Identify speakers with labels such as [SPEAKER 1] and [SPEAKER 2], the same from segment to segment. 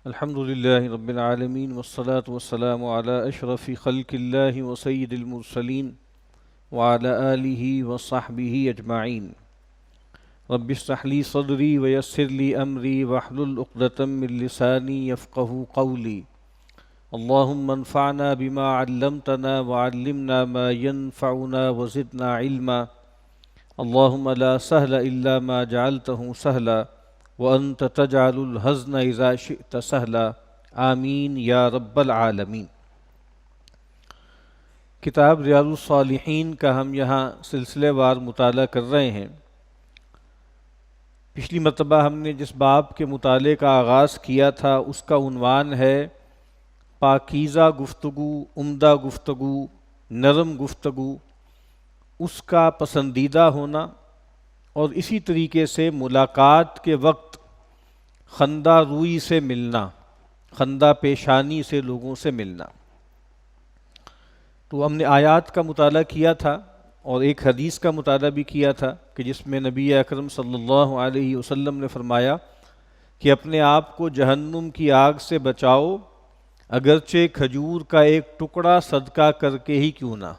[SPEAKER 1] الحمد لله رب العالمين والصلاة والسلام على أشرف خلق الله وسيد المرسلين وعلى آله وصحبه أجمعين. رب اشرح لي صدري ويسر لي أمري واحلل عقدة من لساني يفقهوا قولي. اللهم انفعنا بما علمتنا وعلمنا ما ينفعنا وزدنا علما. اللهم لا سهل إلا ما جعلته سهلا وأنت تجعل الحزن إذا شئت سهلا. آمین یا رب العالمین. کتاب ریاض الصالحین کا ہم یہاں سلسلے وار مطالعہ کر رہے ہیں. پچھلی مرتبہ ہم نے جس باب کے مطالعے کا آغاز کیا تھا اس کا عنوان ہے پاکیزہ گفتگو، عمدہ گفتگو، نرم گفتگو، اس کا پسندیدہ ہونا، اور اسی طریقے سے ملاقات کے وقت خندہ روئی سے ملنا، خندہ پیشانی سے لوگوں سے ملنا. تو ہم نے آیات کا مطالعہ کیا تھا اور ایک حدیث کا مطالعہ بھی کیا تھا کہ جس میں نبی اکرم صلی اللہ علیہ وسلم نے فرمایا کہ اپنے آپ کو جہنم کی آگ سے بچاؤ اگرچہ کھجور کا ایک ٹکڑا صدقہ کر کے ہی کیوں نہ.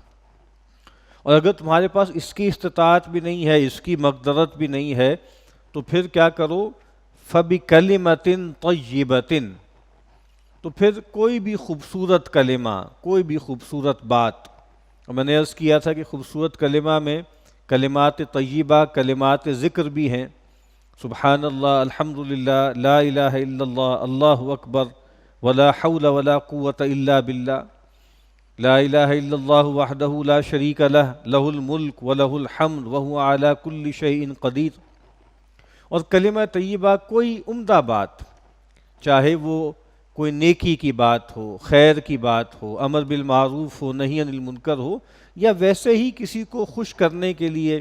[SPEAKER 1] اور اگر تمہارے پاس اس کی استطاعت بھی نہیں ہے، اس کی مقدرت بھی نہیں ہے، تو پھر کیا کرو؟ فَبِكَلِمَةٍ طَيِّبَةٍ، تو پھر کوئی بھی خوبصورت کلمہ، کوئی بھی خوبصورت بات. اور میں نے عرض کیا تھا کہ خوبصورت کلمہ میں کلمات طیبہ، کلمات ذکر بھی ہیں. سبحان اللہ، الحمدللہ، لا الہ الا اللہ، اللہ اکبر، ولا حول ولا قوة الا باللہ، لا الہ الا اللہ وحدہ لا شریک لہ، لہ الملک ولہ الحمد وہو علی کل شیء قدیر. اور کلمہ طیبہ کوئی عمدہ بات، چاہے وہ کوئی نیکی کی بات ہو، خیر کی بات ہو، امر بالمعروف ہو، نہی عن المنکر ہو، یا ویسے ہی کسی کو خوش کرنے کے لیے،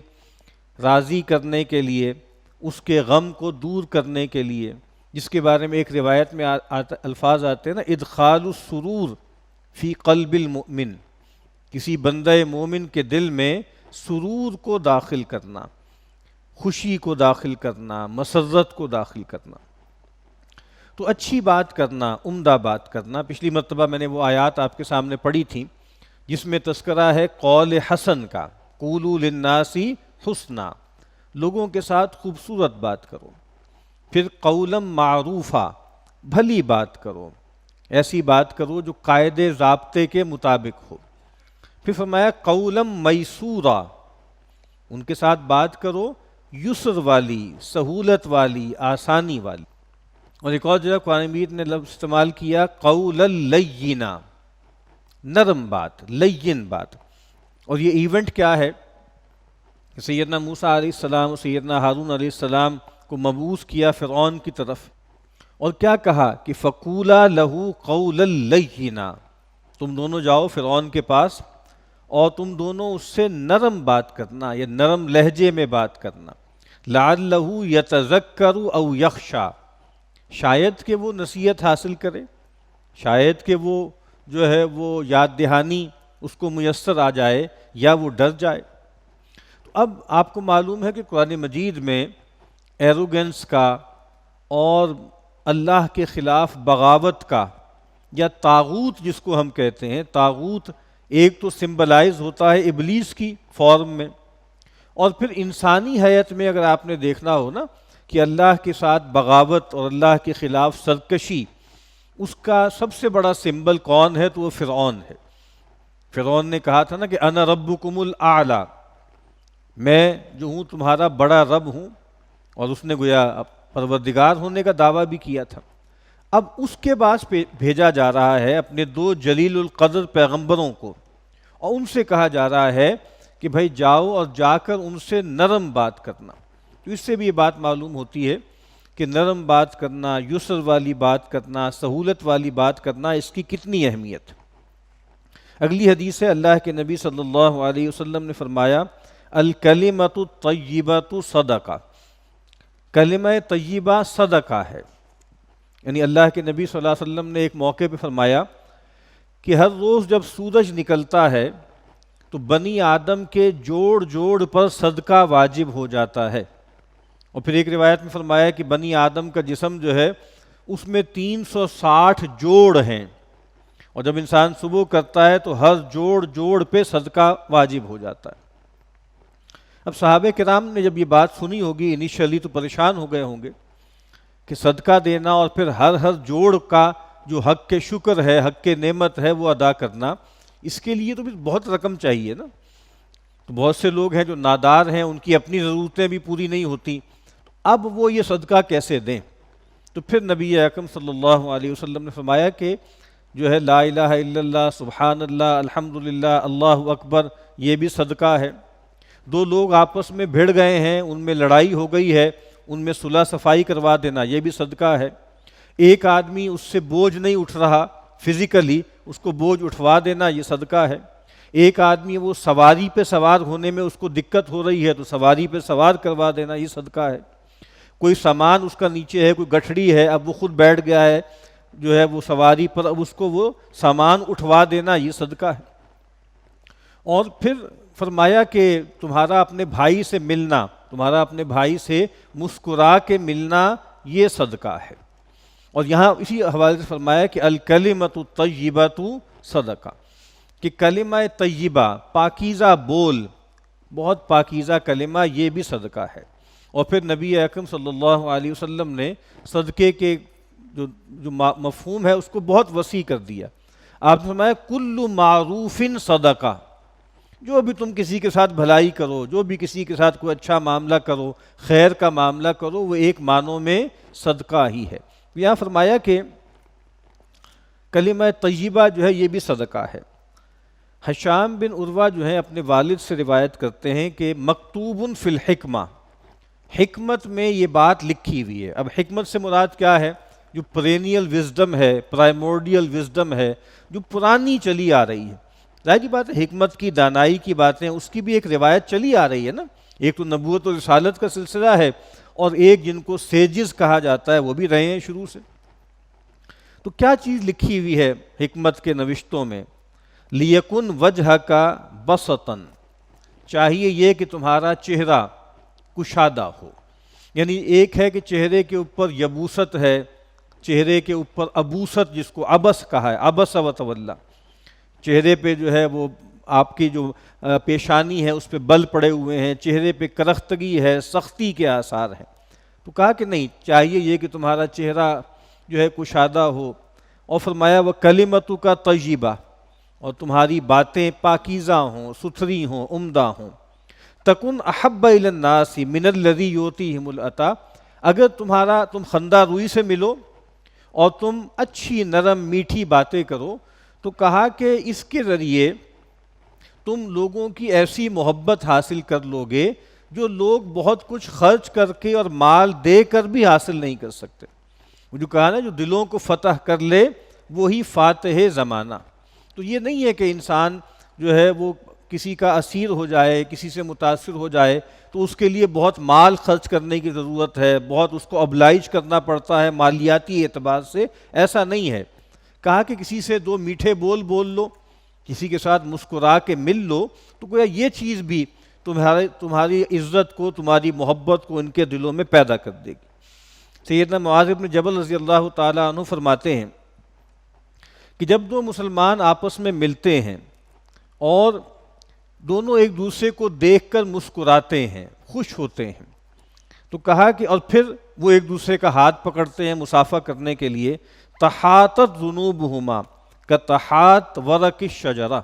[SPEAKER 1] راضی کرنے کے لیے، اس کے غم کو دور کرنے کے لیے، جس کے بارے میں ایک روایت میں الفاظ آتے ہیں نا، ادخال السرور فی قلب المؤمن، کسی بندہ مومن کے دل میں سرور کو داخل کرنا، خوشی کو داخل کرنا، مسرت کو داخل کرنا. تو اچھی بات کرنا، عمدہ بات کرنا. پچھلی مرتبہ میں نے وہ آیات آپ کے سامنے پڑھی تھیں جس میں تذکرہ ہے قول حسن کا، قولوا للناس حسنا، لوگوں کے ساتھ خوبصورت بات کرو. پھر قولا معروفا، بھلی بات کرو، ایسی بات کرو جو قاعدے ضابطے کے مطابق ہو. پھر فرمایا قولا میسورا، ان کے ساتھ بات کرو یسر والی، سہولت والی، آسانی والی. اور ایک اور جگہ قرآن مجید نے لفظ استعمال کیا قولا لینا، نرم بات، لین بات. اور یہ ایونٹ کیا ہے کہ سیدنا موسیٰ علیہ السلام اور سیدنا ہارون علیہ السلام کو مبعوث کیا فرعون کی طرف، اور کیا کہا کہ فقولا لہو قولا لینا، تم دونوں جاؤ فرعون کے پاس اور تم دونوں اس سے نرم بات کرنا، یا نرم لہجے میں بات کرنا. لعلہ یتذکر او یخشی، شاید کہ وہ نصیحت حاصل کرے، شاید کہ وہ جو ہے وہ یاد دہانی اس کو میسر آ جائے، یا وہ ڈر جائے. تو اب آپ کو معلوم ہے کہ قرآن مجید میں ایروگنس کا اور اللہ کے خلاف بغاوت کا، یا طاغوت جس کو ہم کہتے ہیں، طاغوت ایک تو سمبلائز ہوتا ہے ابلیس کی فارم میں، اور پھر انسانی حیت میں اگر آپ نے دیکھنا ہو نا کہ اللہ کے ساتھ بغاوت اور اللہ کے خلاف سرکشی، اس کا سب سے بڑا سمبل کون ہے؟ تو وہ فرعون ہے. فرعون نے کہا تھا نا کہ انا ربکم الاعلی، میں جو ہوں تمہارا بڑا رب ہوں، اور اس نے گویا پروردگار ہونے کا دعویٰ بھی کیا تھا. اب اس کے بعد بھیجا جا رہا ہے اپنے دو جلیل القدر پیغمبروں کو، اور ان سے کہا جا رہا ہے کہ بھائی جاؤ اور جا کر ان سے نرم بات کرنا. تو اس سے بھی یہ بات معلوم ہوتی ہے کہ نرم بات کرنا، یسر والی بات کرنا، سہولت والی بات کرنا، اس کی کتنی اہمیت. اگلی حدیث ہے، اللہ کے نبی صلی اللہ علیہ وسلم نے فرمایا الکلمۃ الطیبۃ صدقہ، کلمہ طیبہ صدقہ ہے. یعنی اللہ کے نبی صلی اللہ علیہ وسلم نے ایک موقع پہ فرمایا کہ ہر روز جب سورج نکلتا ہے تو بنی آدم کے جوڑ جوڑ پر صدقہ واجب ہو جاتا ہے. اور پھر ایک روایت میں فرمایا کہ بنی آدم کا جسم جو ہے اس میں 360 جوڑ ہیں، اور جب انسان صبح کرتا ہے تو ہر جوڑ پہ صدقہ واجب ہو جاتا ہے۔ اب صحابہ کرام نے جب یہ بات سنی ہوگی انیشلی تو پریشان ہو گئے ہوں گے کہ صدقہ دینا اور پھر ہر جوڑ کا جو حق کے شکر ہے، حق کے نعمت ہے وہ ادا کرنا، اس کے لیے تو بھی بہت رقم چاہیے نا۔ تو بہت سے لوگ ہیں جو نادار ہیں، ان کی اپنی ضرورتیں بھی پوری نہیں ہوتی، اب وہ یہ صدقہ کیسے دیں؟ تو پھر نبی اکرم صلی اللہ علیہ وسلم نے فرمایا کہ جو ہے لا الہ الا اللہ، سبحان اللہ، الحمدللہ، اللہ اکبر، یہ بھی صدقہ ہے۔ دو لوگ آپس میں بھڑ گئے ہیں، ان میں لڑائی ہو گئی ہے، ان میں صلح صفائی کروا دینا، یہ بھی صدقہ ہے۔ ایک آدمی اس سے بوجھ نہیں اٹھ رہا فزیکلی، اس کو بوجھ اٹھوا دینا، یہ صدقہ ہے۔ ایک آدمی وہ سواری پہ سوار ہونے میں اس کو دقت ہو رہی ہے تو سواری پہ سوار کروا دینا، یہ صدقہ ہے۔ کوئی سامان اس کا نیچے ہے، کوئی گٹھڑی ہے، اب وہ خود بیٹھ گیا ہے جو ہے وہ سواری پر، اب اس کو وہ سامان اٹھوا دینا، یہ صدقہ ہے۔ اور پھر فرمایا کہ تمہارا اپنے بھائی سے ملنا، تمہارا اپنے بھائی سے مسکرا کے ملنا، یہ صدقہ ہے۔ اور یہاں اسی حوالے سے فرمایا کہ الکلمۃ الطیبۃ صدقہ، کہ کلمہ طیبہ، پاکیزہ بول، بہت پاکیزہ کلمہ، یہ بھی صدقہ ہے۔ اور پھر نبی اکرم صلی اللہ علیہ وسلم نے صدقے کے جو مفہوم ہے اس کو بہت وسیع کر دیا۔ آپ نے فرمایا کل معروف صدقہ، جو بھی تم کسی کے ساتھ بھلائی کرو، جو بھی کسی کے ساتھ کوئی اچھا معاملہ کرو، خیر کا معاملہ کرو، وہ ایک معنوں میں صدقہ ہی ہے۔ یہاں فرمایا کہ کلمہ طیبہ جو ہے یہ بھی صدقہ ہے۔ ہشام بن عروہ جو ہیں اپنے والد سے روایت کرتے ہیں کہ مکتوب فی الحکمہ، حکمت میں یہ بات لکھی ہوئی ہے۔ اب حکمت سے مراد کیا ہے؟ جو پرینیل وزڈم ہے، پرائمورڈیل وزڈم ہے، جو پرانی چلی آ رہی ہے۔ ظاہر کی بات ہے حکمت کی، دانائی کی باتیں، اس کی بھی ایک روایت چلی آ رہی ہے نا۔ ایک تو نبوت و رسالت کا سلسلہ ہے، اور ایک جن کو سیجز کہا جاتا ہے وہ بھی رہے ہیں شروع سے۔ تو کیا چیز لکھی ہوئی ہے حکمت کے نوشتوں میں؟ لیکن وجہ کا بسطن، چاہیے یہ کہ تمہارا چہرہ کشادہ ہو۔ یعنی ایک ہے کہ چہرے کے اوپر یبوست ہے، چہرے کے اوپر ابوست، جس کو عبس کہا ہے، عبس و تولی، چہرے پہ جو ہے وہ آپ کی جو پیشانی ہے اس پہ بل پڑے ہوئے ہیں، چہرے پہ کرختگی ہے، سختی کے آثار ہیں۔ تو کہا کہ نہیں، چاہیے یہ کہ تمہارا چہرہ جو ہے کشادہ ہو۔ اور فرمایا وہ کلمتُ کا طیبہ، اور تمہاری باتیں پاکیزہ ہوں، ستھری ہوں، عمدہ ہوں۔ تکن احب الی الناس من الذی یؤتیہم العطا، اگر تم خندہ روئی سے ملو اور تم اچھی نرم میٹھی باتیں کرو، تو کہا کہ اس کے ذریعے تم لوگوں کی ایسی محبت حاصل کر لوگے جو لوگ بہت کچھ خرچ کر کے اور مال دے کر بھی حاصل نہیں کر سکتے۔ وہ جو کہا نا، جو دلوں کو فتح کر لے وہی فاتح زمانہ۔ تو یہ نہیں ہے کہ انسان جو ہے وہ کسی کا اسیر ہو جائے، کسی سے متاثر ہو جائے تو اس کے لیے بہت مال خرچ کرنے کی ضرورت ہے، بہت اس کو ابلائج کرنا پڑتا ہے مالیاتی اعتبار سے، ایسا نہیں ہے۔ کہا کہ کسی سے دو میٹھے بول لو، کسی کے ساتھ مسکرا کے مل لو، تو گویا یہ چیز بھی تمہاری عزت کو، تمہاری محبت کو ان کے دلوں میں پیدا کر دے گی۔ سیدنا معاذ بن جبل رضی اللہ تعالیٰ عنہ فرماتے ہیں کہ جب دو مسلمان آپس میں ملتے ہیں اور دونوں ایک دوسرے کو دیکھ کر مسکراتے ہیں، خوش ہوتے ہیں، تو کہا کہ اور پھر وہ ایک دوسرے کا ہاتھ پکڑتے ہیں مصافحہ کرنے کے لیے، تحاطت ذنوبہما کتحات ورق الشجرہ،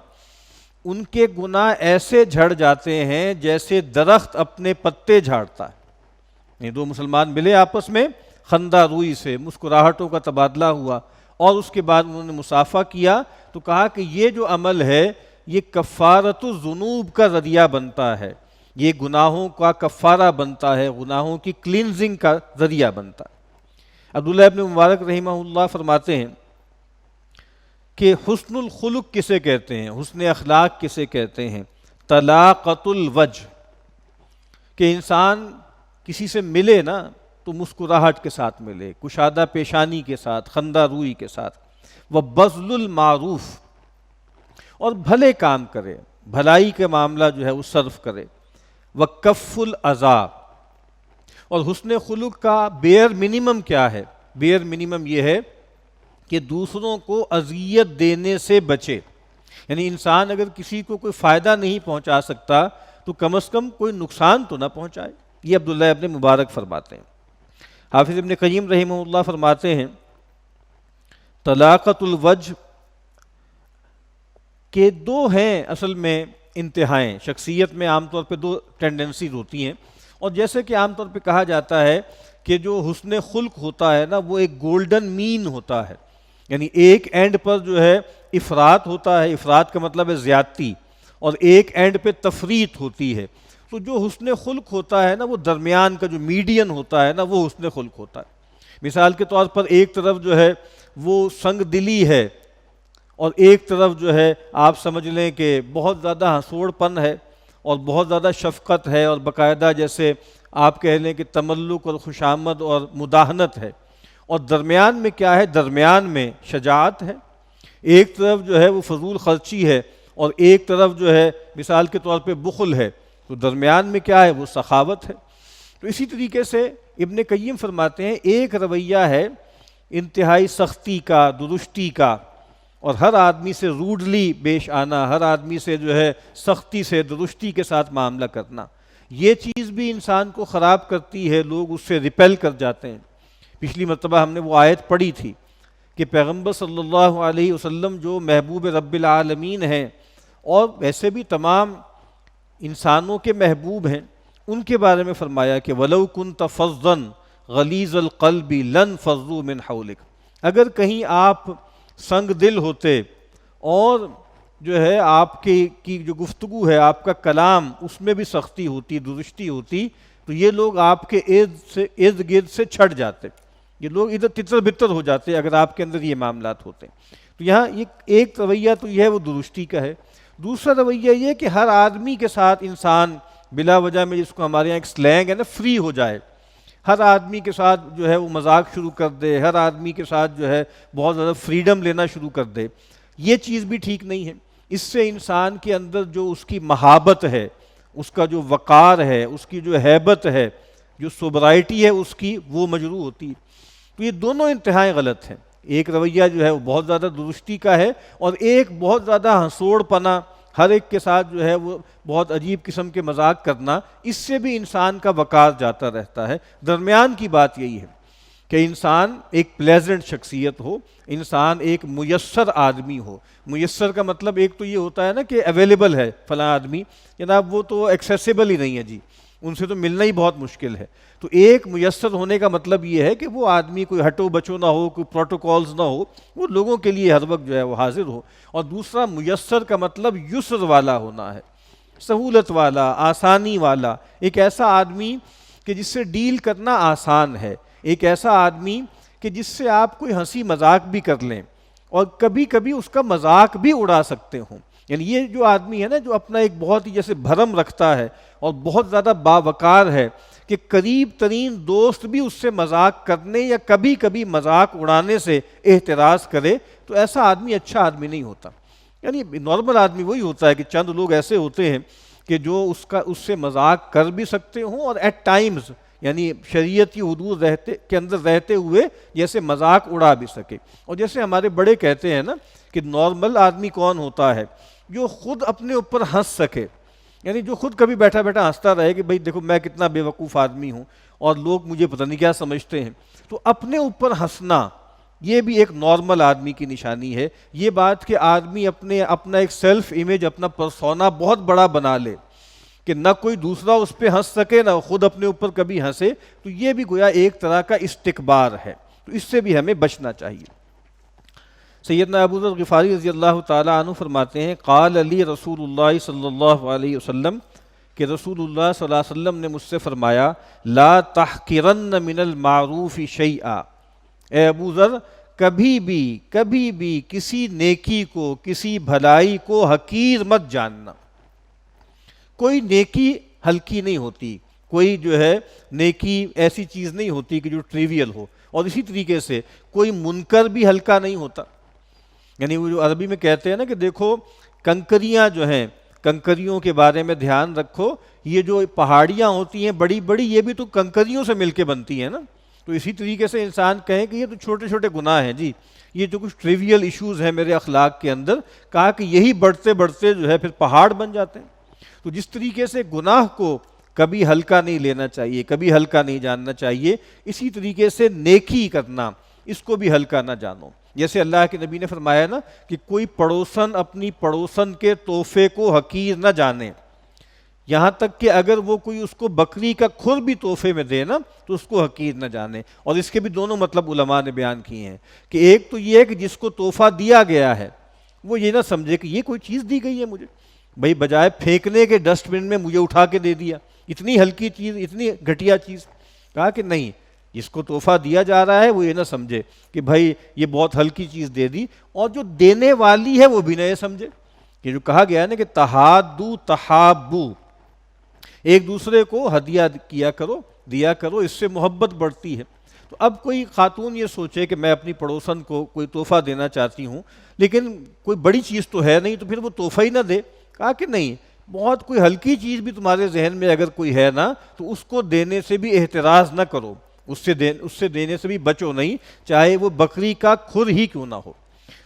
[SPEAKER 1] ان کے گناہ ایسے جھڑ جاتے ہیں جیسے درخت اپنے پتے جھاڑتا ہے۔ یہ دو مسلمان ملے آپس میں، خندہ روئی سے مسکراہٹوں کا تبادلہ ہوا، اور اس کے بعد انہوں نے مصافحہ کیا، تو کہا کہ یہ جو عمل ہے یہ کفارۃ الذنوب کا ذریعہ بنتا ہے، یہ گناہوں کا کفارہ بنتا ہے، گناہوں کی کلینزنگ کا ذریعہ بنتا ہے۔ عبداللہ ابن مبارک رحمہ اللہ فرماتے ہیں کہ حسن الخلق کسے کہتے ہیں، حسن اخلاق کسے کہتے ہیں؟ طلاقۃ الوجہ، کہ انسان کسی سے ملے نا تو مسکراہٹ کے ساتھ ملے، کشادہ پیشانی کے ساتھ، خندہ روئی کے ساتھ، وبذل المعروف، اور بھلے کام کرے، بھلائی کے معاملہ جو ہے وہ صرف کرے، وکف الاذی، اور حسن خلق کا بیئر منیمم کیا ہے؟ بیئر منیمم یہ ہے کہ دوسروں کو اذیت دینے سے بچے. یعنی انسان اگر کسی کو کوئی فائدہ نہیں پہنچا سکتا تو کم از کم کوئی نقصان تو نہ پہنچائے. یہ عبداللہ ابن مبارک فرماتے ہیں. حافظ ابن قیم رحمہ اللہ فرماتے ہیں طلاقت الوجہ کے دو ہیں اصل میں انتہائیں. شخصیت میں عام طور پہ دو ٹینڈنسیز ہوتی ہیں، اور جیسے کہ عام طور پہ کہا جاتا ہے کہ جو حسن خلق ہوتا ہے نا وہ ایک گولڈن مین ہوتا ہے. یعنی ایک اینڈ پر جو ہے افراط ہوتا ہے، افراط کا مطلب ہے زیادتی، اور ایک اینڈ پہ تفریط ہوتی ہے. تو جو حسن خلق ہوتا ہے نا وہ درمیان کا جو میڈین ہوتا ہے نا وہ حسن خلق ہوتا ہے. مثال کے طور پر ایک طرف جو ہے وہ سنگ دلی ہے، اور ایک طرف جو ہے آپ سمجھ لیں کہ بہت زیادہ ہنسوڑ پن ہے اور بہت زیادہ شفقت ہے، اور باقاعدہ جیسے آپ کہہ لیں کہ تملک اور خوشامد اور مداہنت ہے. اور درمیان میں کیا ہے؟ درمیان میں شجاعت ہے. ایک طرف جو ہے وہ فضول خرچی ہے، اور ایک طرف جو ہے مثال کے طور پہ بخل ہے. تو درمیان میں کیا ہے؟ وہ سخاوت ہے. تو اسی طریقے سے ابن قیم فرماتے ہیں ایک رویہ ہے انتہائی سختی کا، درستی کا، اور ہر آدمی سے روڈلی پیش آنا، ہر آدمی سے جو ہے سختی سے درستی کے ساتھ معاملہ کرنا. یہ چیز بھی انسان کو خراب کرتی ہے، لوگ اس سے ریپیل کر جاتے ہیں. پچھلی مرتبہ ہم نے وہ آیت پڑھی تھی کہ پیغمبر صلی اللہ علیہ وسلم جو محبوب رب العالمین ہیں اور ویسے بھی تمام انسانوں کے محبوب ہیں، ان کے بارے میں فرمایا کہ وَلَوْ كُنْتَ فَظًّا غَلِيظَ الْقَلْبِ لَانفَضُّوا مِنْ حَوْلِكَ. اگر کہیں آپ سنگ دل ہوتے اور جو ہے آپ کی جو گفتگو ہے، آپ کا کلام، اس میں بھی سختی ہوتی، درستی ہوتی، تو یہ لوگ آپ کے ارد گرد سے چھٹ جاتے، یہ لوگ ادھر تتر بتر ہو جاتے اگر آپ کے اندر یہ معاملات ہوتے. تو یہاں ایک رویہ تو یہ ہے وہ درستی کا ہے. دوسرا رویہ یہ کہ ہر آدمی کے ساتھ انسان بلا وجہ میں، جس کو ہمارے یہاں ایک سلینگ ہے نا، فری ہو جائے. ہر آدمی کے ساتھ جو ہے وہ مذاق شروع کر دے، ہر آدمی کے ساتھ جو ہے بہت زیادہ فریڈم لینا شروع کر دے. یہ چیز بھی ٹھیک نہیں ہے. اس سے انسان کے اندر جو اس کی مہابت ہے، اس کا جو وقار ہے، اس کی جو ہیبت ہے، جو سوبرائٹی ہے اس کی، وہ مجروح ہوتی ہے. تو یہ دونوں انتہائیں غلط ہیں. ایک رویہ جو ہے وہ بہت زیادہ درستی کا ہے، اور ایک بہت زیادہ ہنسوڑ پنا، ہر ایک کے ساتھ جو ہے وہ بہت عجیب قسم کے مذاق کرنا، اس سے بھی انسان کا وقار جاتا رہتا ہے. درمیان کی بات یہی ہے کہ انسان ایک پلیزنٹ شخصیت ہو، انسان ایک میسر آدمی ہو. میسر کا مطلب ایک تو یہ ہوتا ہے نا کہ اویلیبل ہے فلاں آدمی، جناب وہ تو ایکسیسیبل ہی نہیں ہے جی، ان سے تو ملنا ہی بہت مشکل ہے. تو ایک میسر ہونے کا مطلب یہ ہے کہ وہ آدمی کوئی ہٹو بچو نہ ہو، کوئی پروٹوکولز نہ ہو، وہ لوگوں کے لیے ہر وقت جو ہے وہ حاضر ہو. اور دوسرا میسر کا مطلب یسر والا ہونا ہے، سہولت والا، آسانی والا. ایک ایسا آدمی کہ جس سے ڈیل کرنا آسان ہے، ایک ایسا آدمی کہ جس سے آپ کوئی ہنسی مذاق بھی کر لیں اور کبھی کبھی اس کا مذاق بھی اڑا سکتے ہوں. یعنی یہ جو آدمی ہے نا، جو اپنا ایک بہت ہی جیسے بھرم رکھتا ہے اور بہت زیادہ باوقار ہے کہ قریب ترین دوست بھی اس سے مذاق کرنے یا کبھی کبھی مذاق اڑانے سے احتراز کرے، تو ایسا آدمی اچھا آدمی نہیں ہوتا. یعنی نارمل آدمی وہی ہوتا ہے کہ چند لوگ ایسے ہوتے ہیں کہ جو اس سے مذاق کر بھی سکتے ہوں، اور ایٹ ٹائمز یعنی شریعت کی حدود کے اندر رہتے ہوئے جیسے مذاق اڑا بھی سکے. اور جیسے ہمارے بڑے کہتے ہیں نا کہ نارمل آدمی کون ہوتا ہے؟ جو خود اپنے اوپر ہنس سکے، یعنی جو خود کبھی بیٹھا بیٹھا ہنستا رہے کہ بھئی دیکھو میں کتنا بے وقوف آدمی ہوں اور لوگ مجھے پتہ نہیں کیا سمجھتے ہیں. تو اپنے اوپر ہنسنا یہ بھی ایک نارمل آدمی کی نشانی ہے. یہ بات کہ آدمی اپنا ایک سیلف امیج، اپنا پرسونا بہت بڑا بنا لے کہ نہ کوئی دوسرا اس پہ ہنس سکے، نہ خود اپنے اوپر کبھی ہنسے، تو یہ بھی گویا ایک طرح کا استکبار ہے. تو اس سے بھی ہمیں بچنا چاہیے. سیدنا ابو ذر غفاری رضی اللہ تعالیٰ عنہ فرماتے ہیں قال علی رسول اللہ صلی اللہ علیہ وسلم، کہ رسول اللہ صلی اللہ علیہ وسلم نے مجھ سے فرمایا لا تحقرن من المعروف شیئا. اے ابو ذر، کبھی بھی کسی نیکی کو، کسی بھلائی کو حقیر مت جاننا. کوئی نیکی ہلکی نہیں ہوتی، کوئی جو ہے نیکی ایسی چیز نہیں ہوتی کہ جو ٹریویل ہو، اور اسی طریقے سے کوئی منکر بھی ہلکا نہیں ہوتا. یعنی وہ جو عربی میں کہتے ہیں نا کہ دیکھو کنکریاں جو ہیں، کنکریوں کے بارے میں دھیان رکھو، یہ جو پہاڑیاں ہوتی ہیں بڑی بڑی، یہ بھی تو کنکریوں سے مل کے بنتی ہیں نا. تو اسی طریقے سے انسان کہیں کہ یہ تو چھوٹے چھوٹے گناہ ہیں جی، یہ جو کچھ ٹریویل ایشوز ہیں میرے اخلاق کے اندر، کہا کہ یہی بڑھتے بڑھتے جو ہے پھر پہاڑ بن جاتے ہیں۔ تو جس طریقے سے گناہ کو کبھی ہلکا نہیں لینا چاہیے، کبھی ہلکا نہیں جاننا چاہیے، اسی طریقے سے نیکی کرنا اس کو بھی ہلکا نہ جانو۔ جیسے اللہ کے نبی نے فرمایا نا کہ کوئی پڑوسن اپنی پڑوسن کے تحفے کو حقیر نہ جانے، یہاں تک کہ اگر وہ کوئی اس کو بکری کا کھر بھی تحفے میں دے نا تو اس کو حقیر نہ جانے۔ اور اس کے بھی دونوں مطلب علماء نے بیان کیے ہیں کہ ایک تو یہ ہے کہ جس کو تحفہ دیا گیا ہے وہ یہ نہ سمجھے کہ یہ کوئی چیز دی گئی ہے مجھے، بھائی بجائے پھینکنے کے ڈسٹ بن میں مجھے اٹھا کے دے دیا، اتنی ہلکی چیز، اتنی گھٹیا چیز۔ کہا کہ نہیں، جس کو تحفہ دیا جا رہا ہے وہ یہ نہ سمجھے کہ بھائی یہ بہت ہلکی چیز دے دی، اور جو دینے والی ہے وہ بھی نہ یہ سمجھے کہ جو کہا گیا ہے نا کہ تحادو تحابو، ایک دوسرے کو ہدیہ کیا کرو، دیا کرو، اس سے محبت بڑھتی ہے۔ تو اب کوئی خاتون یہ سوچے کہ میں اپنی پڑوسن کو کوئی تحفہ دینا چاہتی ہوں لیکن کوئی بڑی چیز تو ہے نہیں، تو پھر وہ تحفہ ہی نہ دے۔ کہا کہ نہیں، بہت کوئی ہلکی چیز بھی تمہارے ذہن میں اگر کوئی ہے نا تو اس کو دینے سے بھی احتراز نہ کرو، اس سے دینے سے بھی بچو نہیں، چاہے وہ بکری کا کھر ہی کیوں نہ ہو۔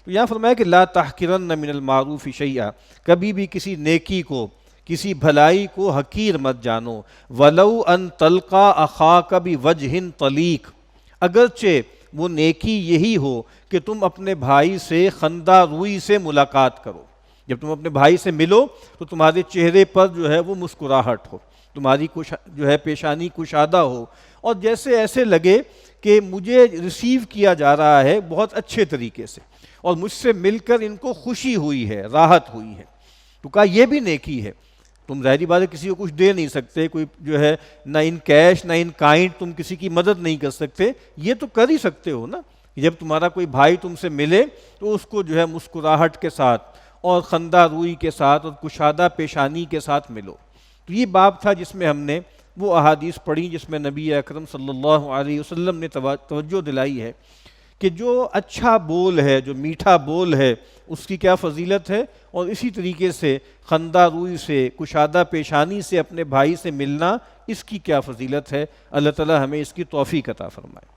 [SPEAKER 1] تو یہاں فرمایا کہ لا تحقرن من المعروف شیئا، کبھی بھی کسی نیکی کو، کسی بھلائی کو حقیر مت جانو۔ ولو ان تلقا اخاک بوجہ طلیق، اگرچہ وہ نیکی یہی ہو کہ تم اپنے بھائی سے خندہ روئی سے ملاقات کرو، جب تم اپنے بھائی سے ملو تو تمہارے چہرے پر جو ہے وہ مسکراہٹ ہو، تمہاری جو ہے پیشانی کشادہ ہو، اور جیسے ایسے لگے کہ مجھے ریسیو کیا جا رہا ہے بہت اچھے طریقے سے، اور مجھ سے مل کر ان کو خوشی ہوئی ہے، راحت ہوئی ہے۔ تو کہا یہ بھی نیکی ہے۔ تم ظاہری بات ہے کسی کو کچھ دے نہیں سکتے، کوئی جو ہے نہ ان کیش نہ ان کائنڈ تم کسی کی مدد نہیں کر سکتے، یہ تو کر ہی سکتے ہو نا، جب تمہارا کوئی بھائی تم سے ملے تو اس کو جو ہے مسکراہٹ کے ساتھ اور خندہ روئی کے ساتھ اور کشادہ پیشانی کے ساتھ ملو۔ تو یہ باب تھا جس میں ہم نے وہ احادیث پڑھی جس میں نبی اکرم صلی اللہ علیہ وسلم نے توجہ دلائی ہے کہ جو اچھا بول ہے، جو میٹھا بول ہے، اس کی کیا فضیلت ہے، اور اسی طریقے سے خندہ روئی سے، کشادہ پیشانی سے اپنے بھائی سے ملنا، اس کی کیا فضیلت ہے۔ اللہ تعالی ہمیں اس کی توفیق عطا فرمائے۔